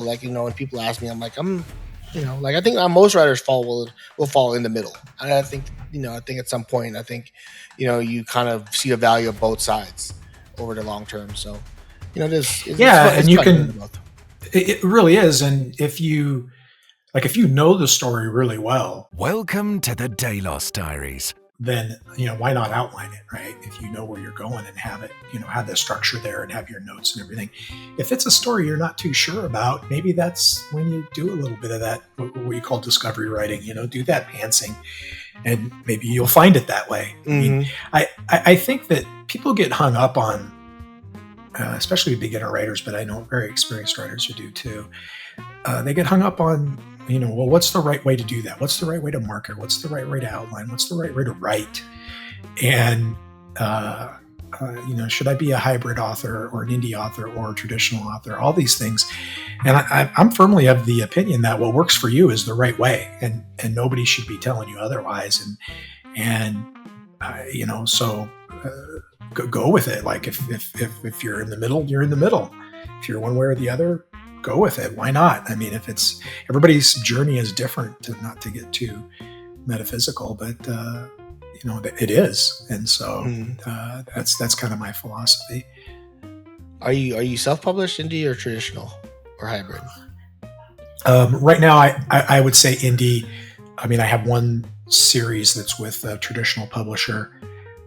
Like, when people ask me, I'm like, like, I think most writers will fall in the middle. And I think, I think at some point, I think, you kind of see the value of both sides over the long term. So, Yeah, it's and you fun doing can. both. It really is, and if you know the story really well, Welcome to the Daylos Diaries. then why not outline it, right? If you know where you're going and have it, have the structure there and have your notes and everything. If it's a story you're not too sure about, maybe that's when you do a little bit of that, what we call discovery writing. Do that pantsing, and maybe you'll find it that way. I mean, Mm-hmm. I think that people get hung up on, especially beginner writers, but I know very experienced writers who do too. They get hung up on, well, what's the right way to do that? What's the right way to market? What's the right way to outline? What's the right way to write? And, should I be a hybrid author or an indie author or a traditional author? All these things. And I'm firmly of the opinion that what works for you is the right way, and nobody should be telling you otherwise. So go with it. Like if you're in the middle, you're in the middle. If you're one way or the other, go with it. Why not? I mean, if it's everybody's journey is different, not to get too metaphysical, but it is. And so that's kind of my philosophy. Are you self-published, indie, or traditional, or hybrid? Right now, I would say indie. I mean, I have one series that's with a traditional publisher.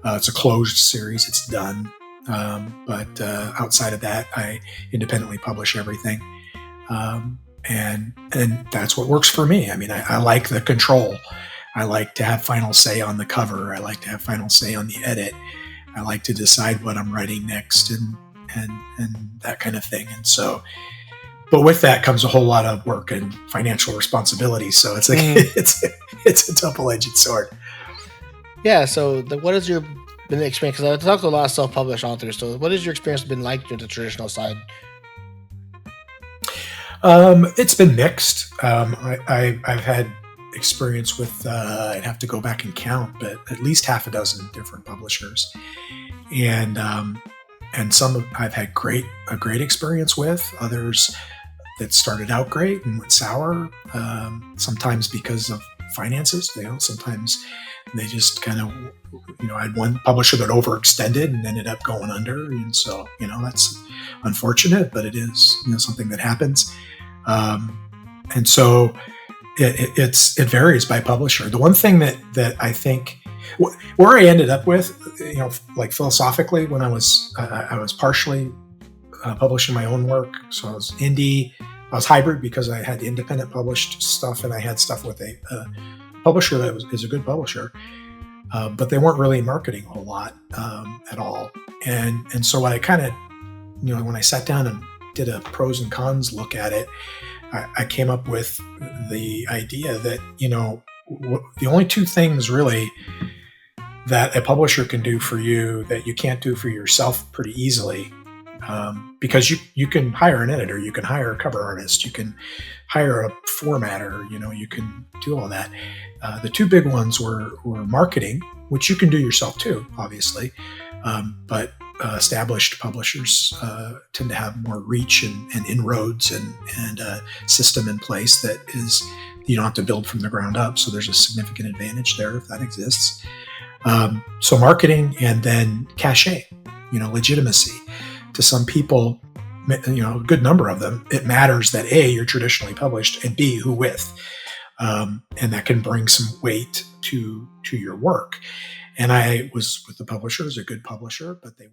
It's a closed series. It's done. But outside of that, I independently publish everything. And that's what works for me. I mean, I like the control. I like to have final say on the cover. I like to have final say on the edit. I like to decide what I'm writing next and that kind of thing. And so, but with that comes a whole lot of work and financial responsibility. So it's like it's a double-edged sword. Yeah. So what is your been the experience? Because I've talked to a lot of self-published authors. So what has your experience been like with the traditional side? It's been mixed. I've had experience with, I'd have to go back and count, but at least half a dozen different publishers. And some I've had a great experience with, others that started out great and went sour, sometimes because of finances. Sometimes they just kind of, I had one publisher that overextended and ended up going under. And so, that's unfortunate, but it is, something that happens. And so it varies by publisher. The one thing that I think where I ended up with, like philosophically, when I was partially publishing my own work. So I was indie, I was hybrid because I had independent published stuff and I had stuff with a publisher that is a good publisher. But they weren't really marketing a whole lot at all. And so I kind of, when I sat down and did a pros and cons look at it, I came up with the idea that, the only two things really that a publisher can do for you that you can't do for yourself pretty easily, because you can hire an editor, you can hire a cover artist, you can hire a formatter, you can do all that. The two big ones were marketing, which you can do yourself too, obviously, but established publishers tend to have more reach and inroads and a system in place that is, you don't have to build from the ground up. So there's a significant advantage there if that exists. So marketing, and then cachet, legitimacy. To some people, a good number of them, it matters that A, you're traditionally published, and B, who with. And that can bring some weight to your work. And I was with the publisher, it was a good publisher, but they